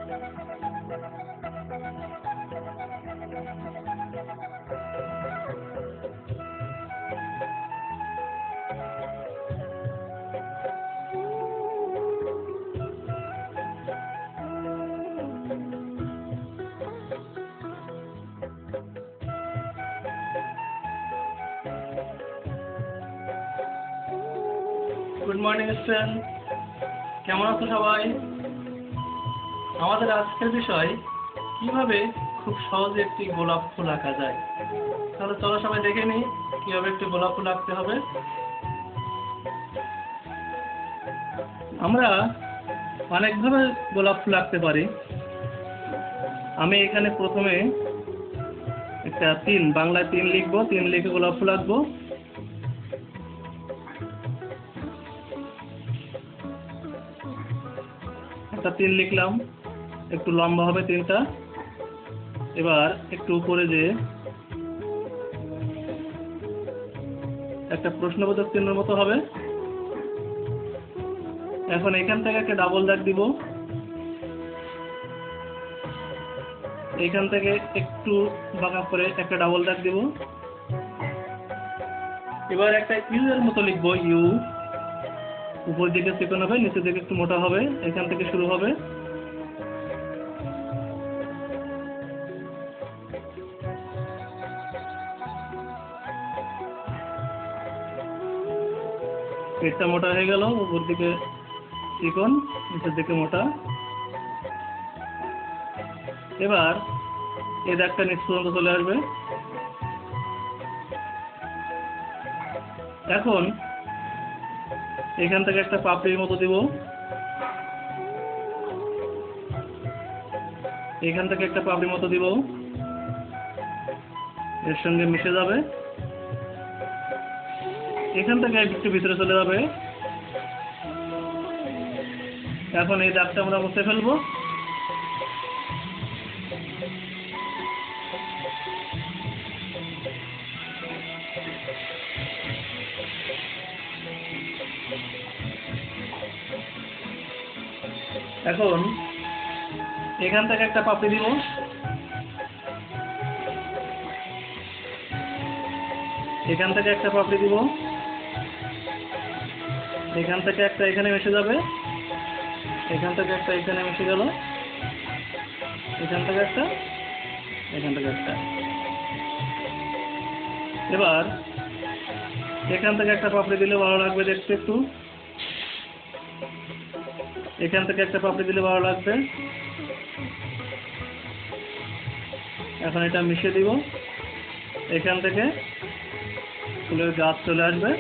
Good morning student, কেমন আছো সবাই? আমাদের আজকের বিষয় কিভাবে খুব সহজে একটি গোলাপ ফুল আঁকা যায়। তাহলে চলো সবাই দেখে নিই কিভাবে একটি গোলাপ ফুল আঁকতে হবে। আমরা অনেকভাবে গোলাপ ফুল আঁকতে পারি। আমি এখানে প্রথমে একটা বাংলায় 3 লিখবো, 3 লিখে গোলাপ ফুল আঁকবো। একটা 3 লিখলাম, একটু লম্বা হবে 3টা। এবার একটু উপরে যে একটা প্রশ্নবোধক চিহ্নের মতো হবে। এখন এখান থেকে একটা ডাবল দাগ দিব, এখান থেকে একটু বাঁকা করে একটা ডাবল দাগ দিব। এবার একটা ইউ এর মতো লিখবো, ইউ। উপর দিকে চিকন হবে, নিচের দিকে একটু মোটা হবে, এখান থেকে শুরু হবে। পেটটা মোটা হয়ে গেল, উপর দিকে চিকন, নিচের দিকে মোটা। এবার এই দাগটা নিচ পর্যন্ত চলে আসবে। এখন এখান থেকে একটা পাপড়ির মতো দিব, এখান থেকে একটা পাপড়ির মতো দিব, এর সঙ্গে মিশে যাবে। এখান থেকে একটু ভিতরে চলে যাবে। এখন এই দাগটা আমরা মুছে ফেলবো। এখন এখান থেকে একটা পাপড়ি দিব, এখান থেকে একটা পাপড়ি দিব, এখান থেকে একটা এখানে মিশে যাবে, এখান থেকে একটা এখানে মিশে গেল, এখান থেকে একটা, এখান থেকে একটা। এবার এখান থেকে একটা পাপড়ি দিলে ভালো লাগবে দেখতে একটু, এখান থেকে একটা পাপড়ি দিলে ভালো লাগবে। এখন এটা মিশিয়ে দিব, এখান থেকে ফুলের গাছ চলে আসবে।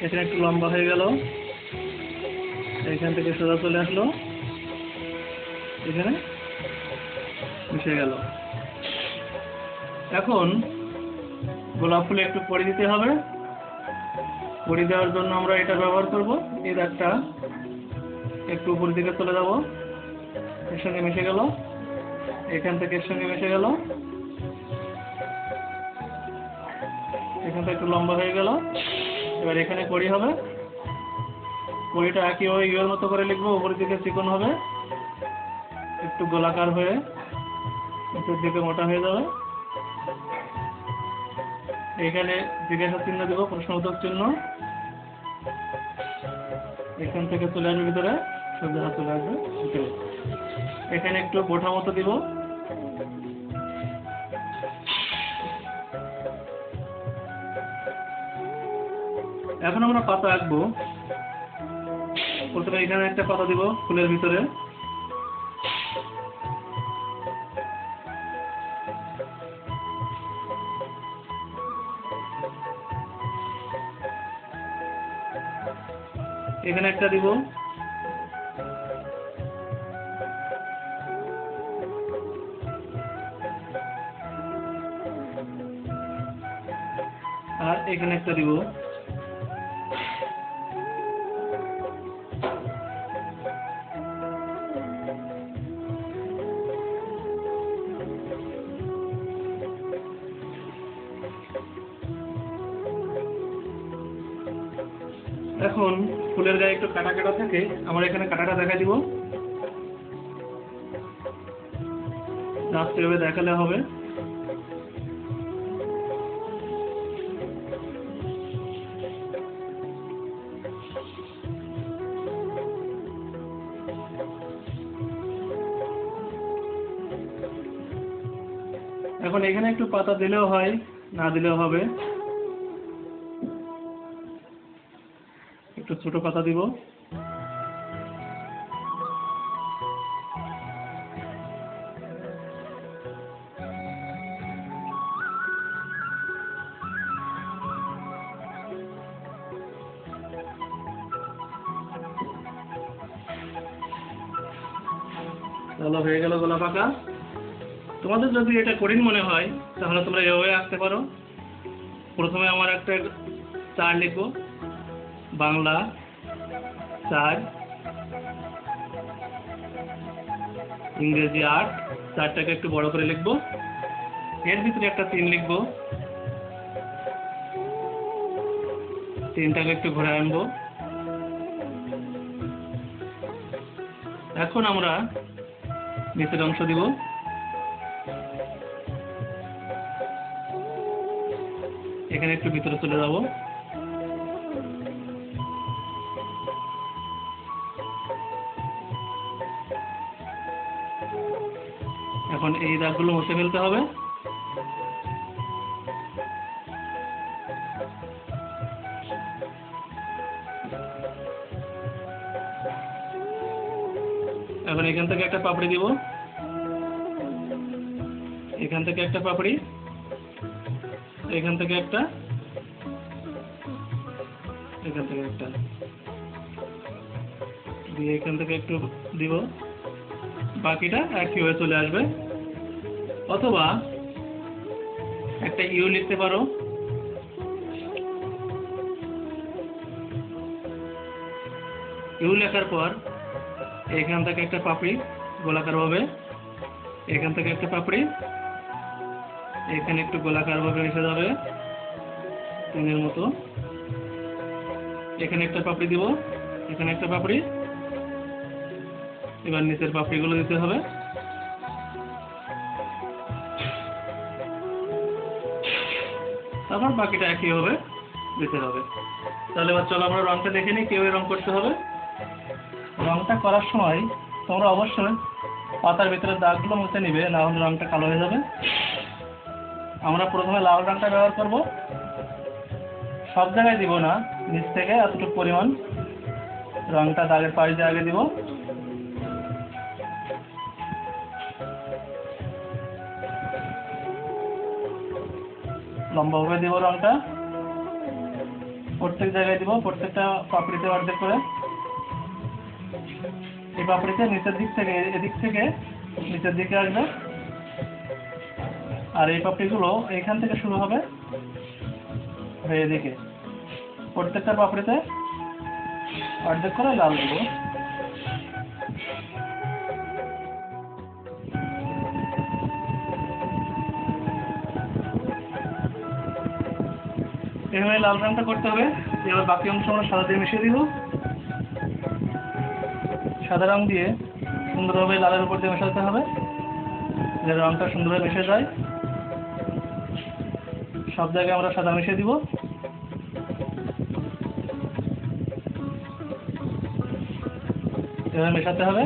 এখানে একটু লম্বা হয়ে গেল, এখান থেকে সোজা চলে আসলো, এখানে মিশে গেল। এখন গোলাপ ফুলে একটু পরি দিতে হবে। পরি দেওয়ার জন্য আমরা এটা ব্যবহার করব। এই দাগটা একটু উপর দিকে চলে যাব, এর সঙ্গে মিশে গেল, এখান থেকে এর সঙ্গে মিশে গেল, এখান থেকে একটু লম্বা হয়ে গেল। এবার এখানে পরি হবে, পরিটা একইভাবে ইউর মতো করে লিখবো। উপরের দিকে চিকন হবে, একটু গোলাকার হয়ে নিচের দিকে মোটা হয়ে যাবে। এখানে জিজ্ঞাসা চিহ্ন দেবো, প্রশ্নবোধক চিহ্ন। এখান থেকে চলে আসবে ভিতরে, সোজা চলে আসবে ভিতরে। এখানে একটু বোঠা মতো দিব, এখন আমরা পাতা আঁকবো। প্রথমে এখানে একটা পাতা দিব ফুলের ভিতরে, এখানে একটা দিব, আর এখানে একটা দিব। এখন ফুলের গায়ে একটু কাটা কাটা থাকে, আমরা এখানে কাটাটা দেখা দিব, জাস্ট এভাবে দেখালে হবে। এখন এখানে একটু পাতা দিলেও হয়, না দিলেও হবে, একটু ছোট পাতা দিব। তাহলে হয়ে গেল গোলাপ আঁকা। তোমাদের যদি এটা কঠিন মনে হয় তাহলে তোমরা এভাবে আঁকতে পারো। প্রথমে আমার একটা 4 লিখবো, বাংলা 4, ইংরেজি 8, 4টাকে একটু বড় করে লিখবো। এর ভিতরে একটা 3 লিখবো, 3টাকে একটু ঘুরে আনবো। এখন আমরা নিচের অংশ দিব। এখানে একটু ভিতরে চলে যাব। এখন এই দাগগুলো মুছে ফেলতে হবে। এখন এখান থেকে একটা পাপড়ি দিব, এখান থেকে একটা পাপড়ি, এখান থেকে একটা, এখান থেকে একটা দিয়ে এখান থেকে একটু দিব। বাকিটা একইভাবে চলে আসবে। অথবা একটা ইউ লিখতে পারো, ইউ লেখার পর এখান থেকে একটা পাপড়ি গোলাকার ভাবে, এখান থেকে একটা পাপড়ি, এখানে একটু গোলাকার ভাবে এসে যাবে তিনের মতো। এখানে একটা পাপড়ি দিব, এখানে একটা পাপড়ি। এবার নিচের পাপড়িগুলো দিতে হবে। তারপর বাকিটা একইভাবে দিতে হবে। তাহলে এবার চলো আমরা রংটা দেখে নিই কিভাবে রং করতে হবে। রংটা করার সময় তোমরা অবশ্যই পাতার ভিতরে দাগগুলো মুছে নিবে, না হলে রংটা কালো হয়ে যাবে। আমরা প্রথমে লাল রংটা ব্যবহার করব। সব জায়গায় দিব না, নিচ থেকে এতটুকু পরিমাণ রংটা দাগের পাশ দিয়ে আগে দিব। লম্বাভাবে দিব রংটা, প্রত্যেক জায়গায় দিব, প্রত্যেকটা পাপড়িতে অর্ধেক করে। এই পাপড়িতে নিচের দিক থেকে, এদিক থেকে নিচের দিকে আসবে, আর এই পাপড়িগুলো এইখান থেকে শুরু হবে এদিকে। প্রত্যেকটা পাপড়িতে অর্ধেক করে লাল দিব। এভাবে লাল রংটা করতে হবে। এবার বাকি অংশ আমরা সাদা দিয়ে মিশিয়ে দিব। সাদা রং দিয়ে সুন্দরভাবে লালের উপর দিয়ে মেশাতে হবে, যে রংটা সুন্দরভাবে মিশে যায়। সব জায়গায় আমরা সাদা মিশিয়ে দিব। এভাবে মেশাতে হবে।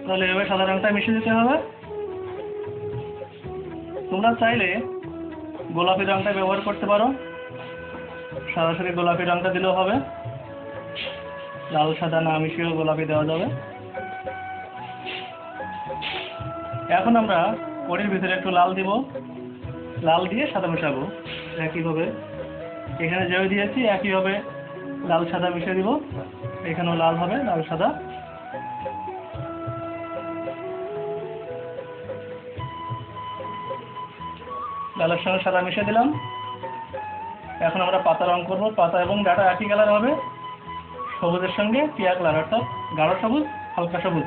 তাহলে এভাবে সাদা রংটা মিশিয়ে দিতে হবে। তোমরা চাইলে গোলাপি রংটা ব্যবহার করতে পারো, সরাসরি গোলাপি রংটা দিলেও হবে, লাল সাদা না মিশিয়েও গোলাপি দেওয়া যাবে। এখন আমরা কড়ির ভিতরে একটু লাল দিব, লাল দিয়ে সাদা মেশাবো একইভাবে। এখানে যেভাবে দিয়েছি একইভাবে লাল সাদা মিশিয়ে দিব। এখানেও লাল হবে, লাল সাদা। লালের সঙ্গে সাদা মিশিয়ে দিলাম। এখন আমরা পাতা রং করব। পাতা এবং ডাটা একই কালার হবে, সবুজের সঙ্গে টিয়া কালার, অর্থাৎ গাঢ় সবুজ হালকা সবুজ।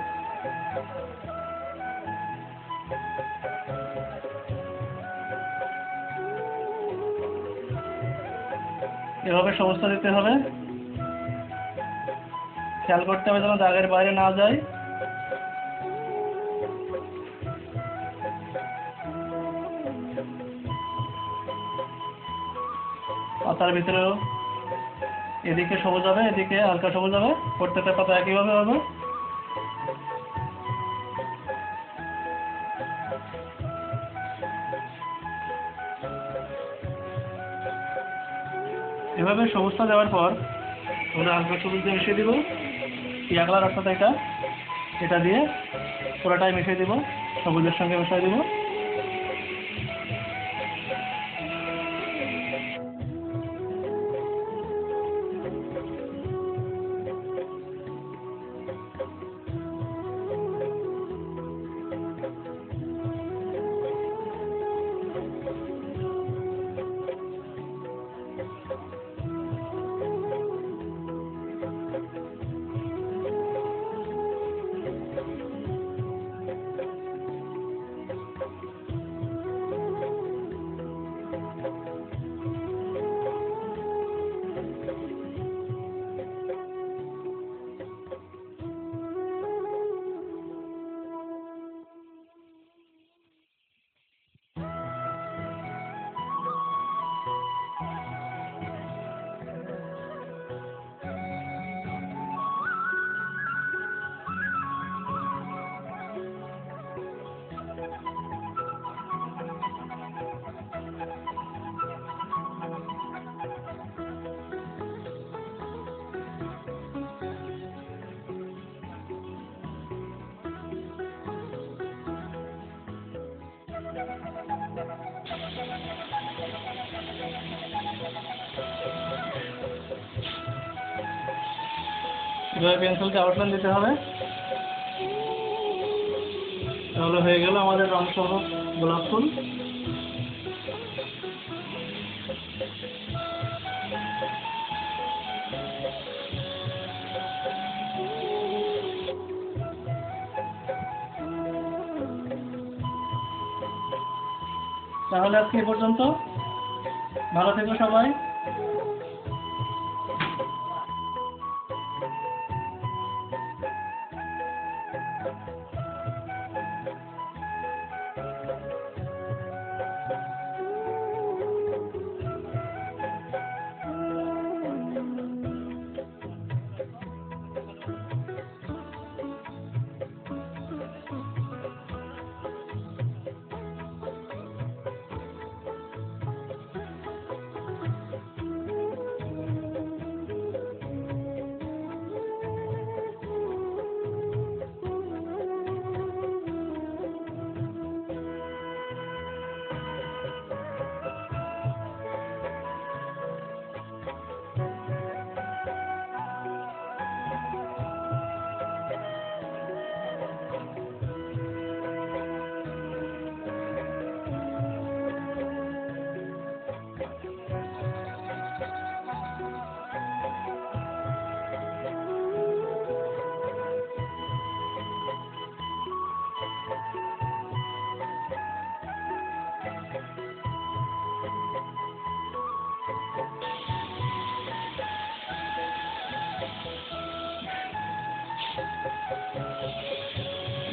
এভাবে সমস্ত দিতে হবে। খেয়াল করতে হবে যেন দাগের বাইরে না যায়। পাতার ভিতরেও এদিকে সবুজ হবে, এদিকে হালকা সবুজ হবে, প্রত্যেকটা পাতা একইভাবে হবে। এভাবে সবুজটা দেওয়ার পর আমরা হালকা সবুজ দিয়ে মিশিয়ে দিব। টিয়া কালার অর্থাৎ এটা দিয়ে পুরোটাই মিশিয়ে দিব, সবুজের সঙ্গে মিশিয়ে দিব। এভাবে পেন্সিলকে আউটলাইন দিতে হবে। তাহলে হয়ে গেল আমাদের রং সহ গোলাপ ফুল। তাহলে আজকে এ পর্যন্ত। ভালো থেকো সবাই।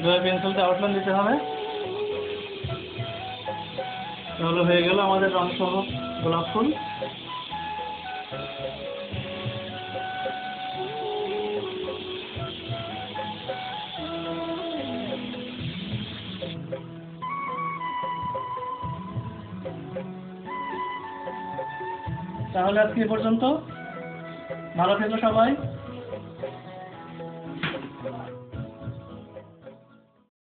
এভাবে পেন্সিলটা আউটলাইন দিতে হবে। তাহলে হয়ে গেল আমাদের রং সহ গোলাপ ফুল। তাহলে আজকে এ পর্যন্ত। ভালো থেকো সবাই।